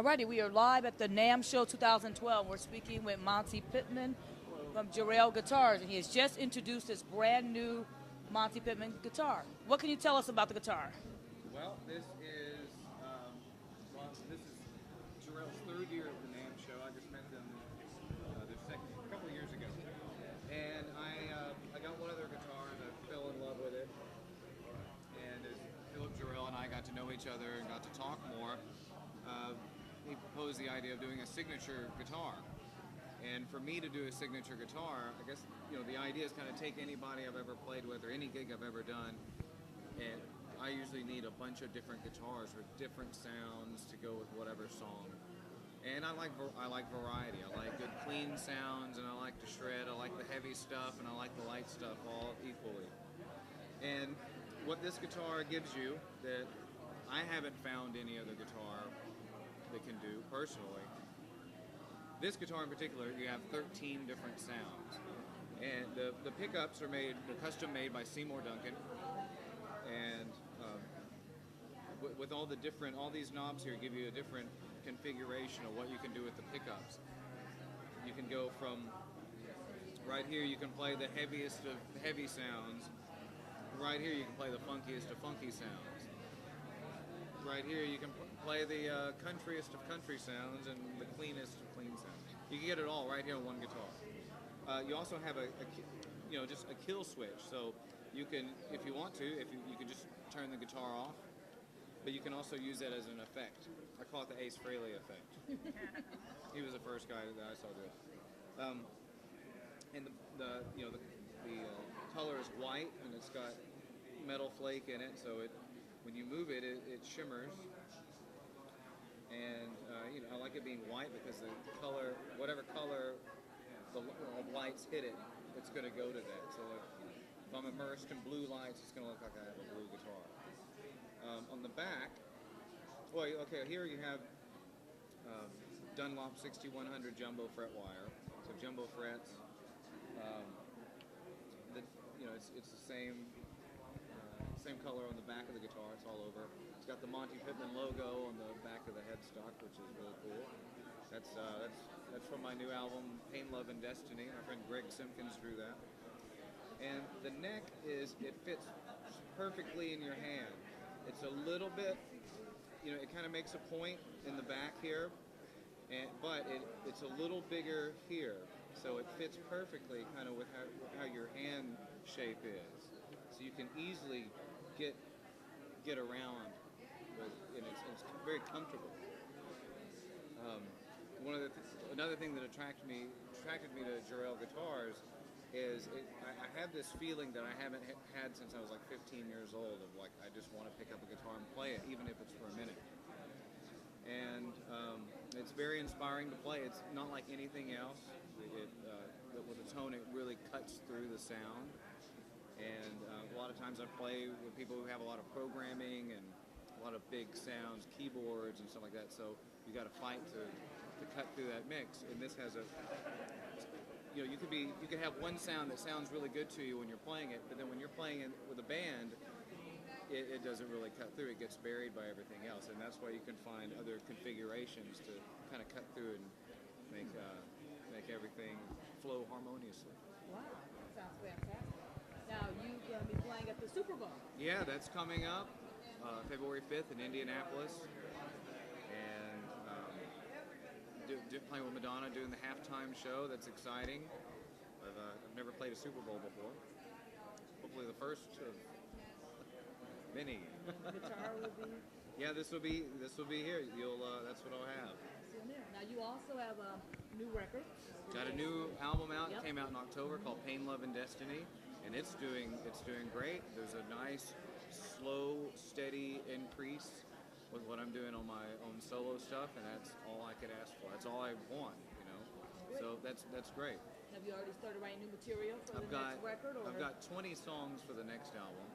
Alrighty, we are live at the NAMM Show 2012. We're speaking with Monte Pittman from Jarrell Guitars, and he has just introduced his brand new Monte Pittman guitar. What can you tell us about the guitar? Well, this is Jarrell's third year at the NAMM Show. I just met them their second a couple of years ago, and I got one of their guitars. I fell in love with it, and as Philip Jarrell and I got to know each other and got to talk more, he proposed the idea of doing a signature guitar. And for me to do a signature guitar, I guess the idea is kind of take anybody I've ever played with or any gig I've ever done, and I usually need a bunch of different guitars with different sounds to go with whatever song. And I like variety. I like good clean sounds, and I like to shred. I like the heavy stuff, and I like the light stuff all equally. And what this guitar gives you that I haven't found any other guitar that can do personally. This guitar in particular, you have 13 different sounds. And the pickups are custom made by Seymour Duncan. And with all these knobs here give you a different configuration of what you can do with the pickups. You can go from, right here you can play the heaviest of heavy sounds. Right here you can play the funkiest of funky sounds. Right here you can play the countryest of country sounds and the cleanest of clean sounds. You can get it all right here on one guitar. You also have just a kill switch, so you can, if you want to, you can just turn the guitar off, but you can also use that as an effect. I call it the Ace Frehley effect. He was the first guy that I saw do it. And the color is white and it's got metal flake in it, so when you move it, it shimmers. And I like it being white because the color, whatever color the lights hit it, it's going to go to that. So if I'm immersed in blue lights, it's going to look like I have a blue guitar. On the back, here you have Dunlop 6100 jumbo fret wire. So jumbo frets. It's the same color on the back of the guitar. It's all over. It's got the Monte Pittman logo on the back of the headstock, which is really cool. That's from my new album, Pain, Love, and Destiny. My friend Greg Simpkins drew that. And the neck it fits perfectly in your hand. It's a little bit, it kind of makes a point in the back here, but it's a little bigger here. So it fits perfectly kind of with how your hand shape is. So you can easily get around and it's very comfortable. Another thing that attracted me to Jarrell Guitars is I have this feeling that I haven't had since I was like 15 years old of like I just want to pick up a guitar and play it, even if it's for a minute. And it's very inspiring to play. It's not like anything else. With the tone, it really cuts through the sound. And a lot of times I play with people who have a lot of programming and a lot of big sounds, keyboards and stuff like that. So you got to fight to cut through that mix. And this has you could have one sound that sounds really good to you when you're playing it, but then when you're playing it with a band, it doesn't really cut through. It gets buried by everything else, and that's why you can find other configurations to kind of cut through and make everything flow harmoniously. Wow, sounds fantastic. Now, you're going to be playing at the Super Bowl. Yeah, that's coming up February 5th in Indianapolis. And playing with Madonna, doing the halftime show. That's exciting. I've never played a Super Bowl before. Hopefully the first of many. Guitar will be? Yeah, this will be here. That's what I'll have. Now, you also have a new record. Got a new album out. Yep. It came out in October called Pain, Love, and Destiny. And it's doing great. There's a nice, slow, steady increase with what I'm doing on my own solo stuff, and that's all I could ask for. That's all I want, So that's great. Have you already started writing new material for the next record? Or? I've got 20 songs for the next album,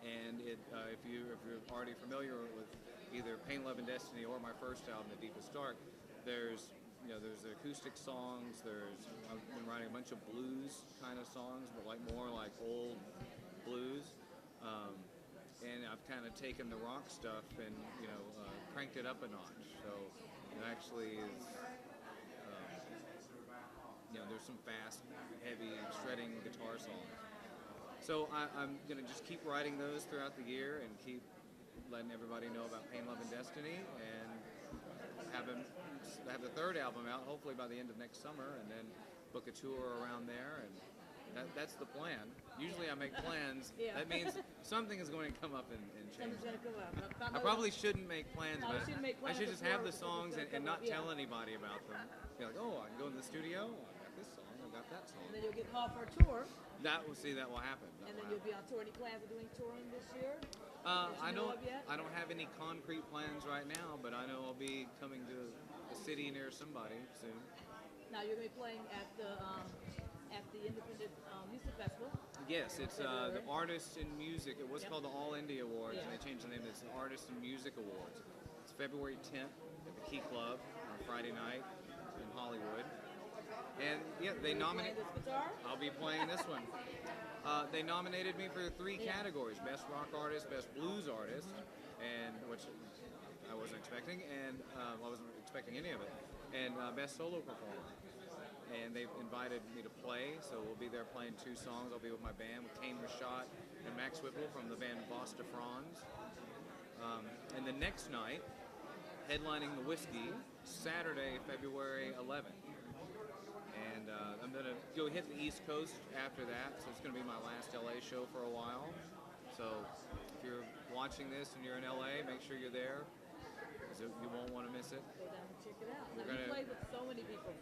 and if you're already familiar with either Pain, Love, and Destiny or my first album, The Deepest Dark, there's the acoustic songs. I've been writing a bunch of blues kind of songs, but more like old blues. And I've kind of taken the rock stuff and cranked it up a notch. So it actually is, there's some fast, heavy, shredding guitar songs. So I'm going to just keep writing those throughout the year and keep letting everybody know about Pain, Love, and Destiny, and have the third album out hopefully by the end of next summer, and then book a tour around there, and that's the plan. Usually I make plans. Yeah. That means something is going to come up and change. Something's gonna come up. I probably shouldn't make plans No, you about it. shouldn't make I plans should just before have the it's songs gonna and come not up, yeah. tell anybody about them. Be like, oh, I can go in the studio. I got this song. I got that song. And then you'll get called for a tour, That will happen. and then you'll be on tour. Any plans of doing touring this year? I know don't. of yet? I don't have any concrete plans right now, but I know I'll be coming to a city near somebody soon. Now you're gonna be playing at the Independent Music Festival. Yes, it's the February. Artists in Music. It was Yep. called the All India Awards, and Yeah. they changed the name. It's the Artists in Music Awards. It's February 10th at the Key Club on Friday night in Hollywood. And yeah, they Are you nominated. playing this guitar? I'll be playing this one. They nominated me for 3 Yeah. categories: Best Rock Artist, Best Blues Artist, and which I wasn't expecting, and I wasn't expecting any of it, and Best Solo Performer. And they've invited me to play, so we'll be there playing 2 songs. I'll be with my band, with Kane Rashad and Max Whipple from the band Voss de France. And the next night, headlining the Whiskey, Saturday, February 11th. And I'm going to go hit the East Coast after that, so it's going to be my last LA show for a while. So if you're watching this and you're in LA, make sure you're there, because you won't want to miss it. Go down and check it out. We're Now, you gonna- played with so many people,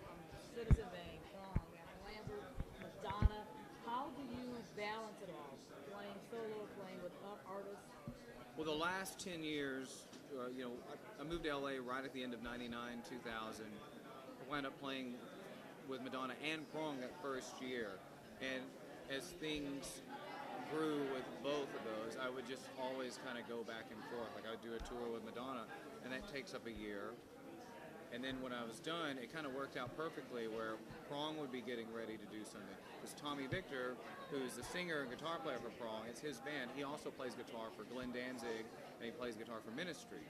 Citizen Bang, Prong, Lambert, Madonna. How do you balance it all? Playing solo, playing with artists. Well, the last 10 years, I moved to LA right at the end of 99, 2000. I wound up playing with Madonna and Prong that first year. And as things grew with both of those, I would just always kind of go back and forth. Like I would do a tour with Madonna, and that takes up a year. And then when I was done, it kind of worked out perfectly where Prong would be getting ready to do something. Because Tommy Victor, who's the singer and guitar player for Prong, it's his band. He also plays guitar for Glenn Danzig, and he plays guitar for Ministry.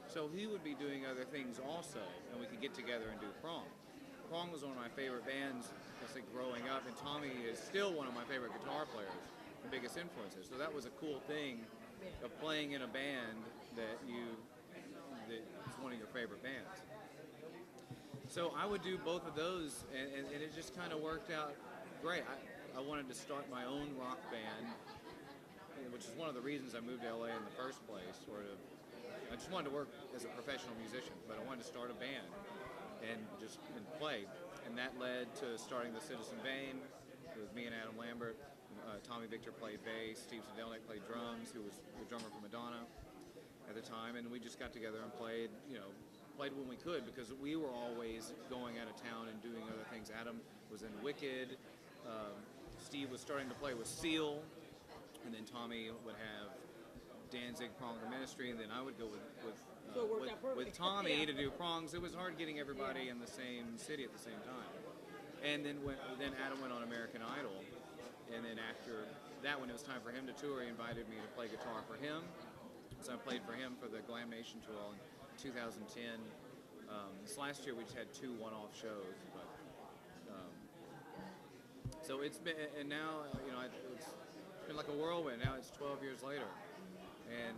So he would be doing other things also, and we could get together and do Prong. Prong was one of my favorite bands, I think, growing up, and Tommy is still one of my favorite guitar players, the biggest influences. So that was a cool thing of playing in a band that is one of your favorite bands. So I would do both of those, and it just kind of worked out great. I wanted to start my own rock band, which is one of the reasons I moved to LA in the first place. I just wanted to work as a professional musician, but I wanted to start a band and play. And that led to starting the Citizen Bane. It was me and Adam Lambert. Tommy Victor played bass. Steve Sadelnik played drums, who was the drummer for Madonna at the time. And we just got together and played when we could, because we were always going out of town and doing other things. Adam was in Wicked. Steve was starting to play with Seal, and then Tommy would have Danzig, Prong, and Ministry, and then I would go So it worked out perfect. with Tommy Yeah. to do Prongs. It was hard getting everybody in the same city at the same time. And then then Adam went on American Idol, and then after that, when it was time for him to tour, he invited me to play guitar for him. So I played for him for the Glam Nation tour in 2010. This last year we just had 2 one-off shows, but so it's been, and now it's been like a whirlwind. Now it's 12 years later, and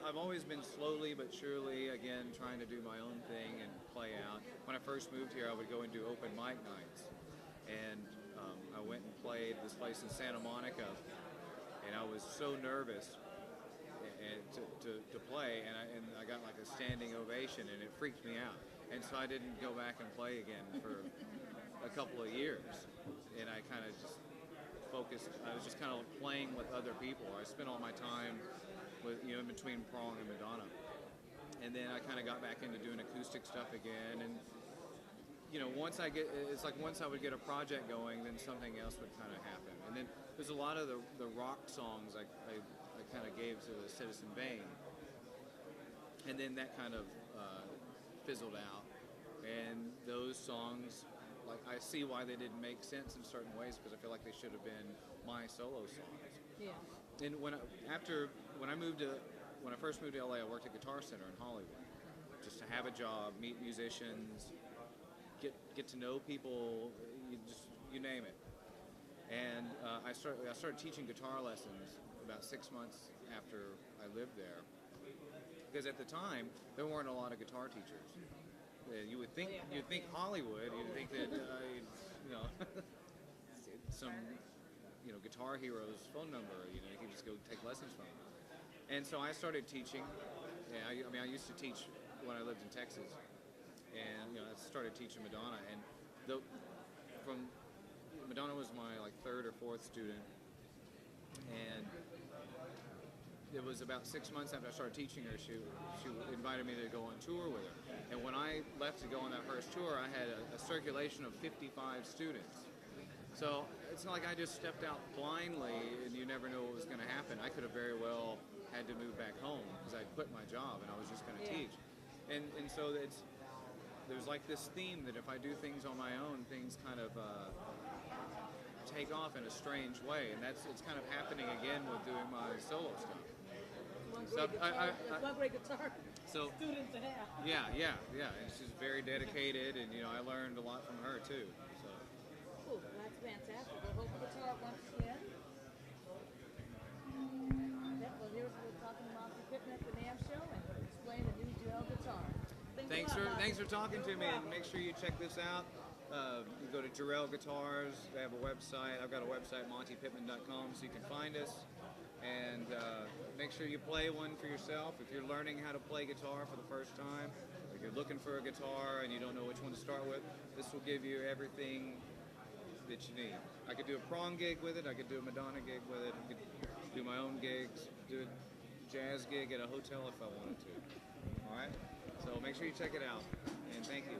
I've always been slowly but surely again trying to do my own thing and play out. When I first moved here, I would go and do open mic nights, and I went and played this place in Santa Monica, and I was so nervous to play, and I got like a standing ovation, and it freaked me out, and so I didn't go back and play again for a couple of years, and I kind of just focused. I was just kind of playing with other people. I spent all my time with in between Prong and Madonna, and then I kind of got back into doing acoustic stuff again, and once I would get a project going, then something else would kind of happen, and then there's a lot of the rock songs I kind of gave to the Citizen Bane, and then that kind of fizzled out, and those songs, like, I see why they didn't make sense in certain ways, because I feel like they should have been my solo songs. Yeah. And when I first moved to LA, I worked at Guitar Center in Hollywood, just to have a job, meet musicians, get to know people, you name it. And I started teaching guitar lessons about 6 months after I lived there, because at the time there weren't a lot of guitar teachers. You would think Hollywood. You'd think that some guitar hero's phone number. You could just go take lessons from them. And so I started teaching. Yeah, I used to teach when I lived in Texas, and I started teaching Madonna. And Madonna was my third or fourth student, and it was about 6 months after I started teaching her, she invited me to go on tour with her. And when I left to go on that first tour, I had a circulation of 55 students. So it's not like I just stepped out blindly and you never know what was going to happen. I could have very well had to move back home because I quit my job and I was just going to teach. And so there's like this theme that if I do things on my own, things kind of take off in a strange way, and it's kind of happening again with doing my solo stuff. One great guitar student to have. Yeah, and she's very dedicated, and I learned a lot from her too. So. Cool, that's fantastic. Well, hold the guitar once again. Well, here's we're talking about the Pittman at the NAMM show and explain the new Jarrell guitar. Thanks for talking to me, and make sure you check this out. You go to Jarrell Guitars. They have a website. I've got a website, montepittman.com, so you can find us. And make sure you play one for yourself. If you're learning how to play guitar for the first time, if you're looking for a guitar and you don't know which one to start with, this will give you everything that you need. I could do a prong gig with it. I could do a Madonna gig with it. I could do my own gigs, do a jazz gig at a hotel if I wanted to. All right? So make sure you check it out. And thank you.